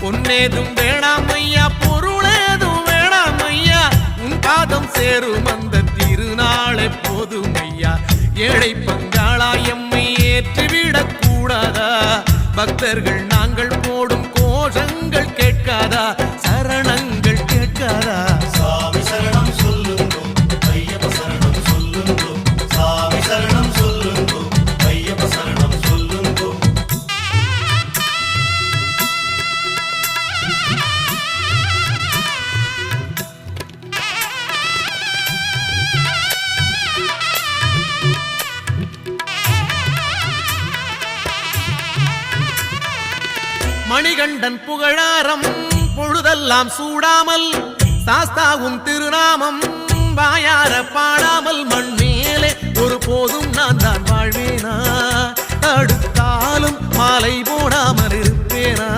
பொன்னேதும் வேணாம் ஐயா, பொருளேதும் வேணாம் ஐயா, உன் பாதம் சேரும் அந்த திருநாளை போதும் ஐயா. ஏழை பங்காளா எம்மை ஏற்றிவிடக் கூடாதா? பக்தர்கள் நாங்கள் போடும் கோஷங்கள் கேட்காதா? சரணங்கள் கேட்காதா? சாமி சரணம் சொல்லுங்கோ, ஐயப்ப சரணம் சொல்லுங்கோ, சாமி சரணம் சொல்லுங்கோ, ஐயப்ப சரணம் சொல்லுங்கோ. மணிகண்டன் புகழாரம் பொழுதெல்லாம் சூடாமல், சாஸ்தாவும் திருநாமம் வாயார பாடாமல், மண் மேலே ஒரு போதும் நான் தான் வாழ்வேனா? தடுத்தாலும் மாலை போடாமல் இருப்பேனா?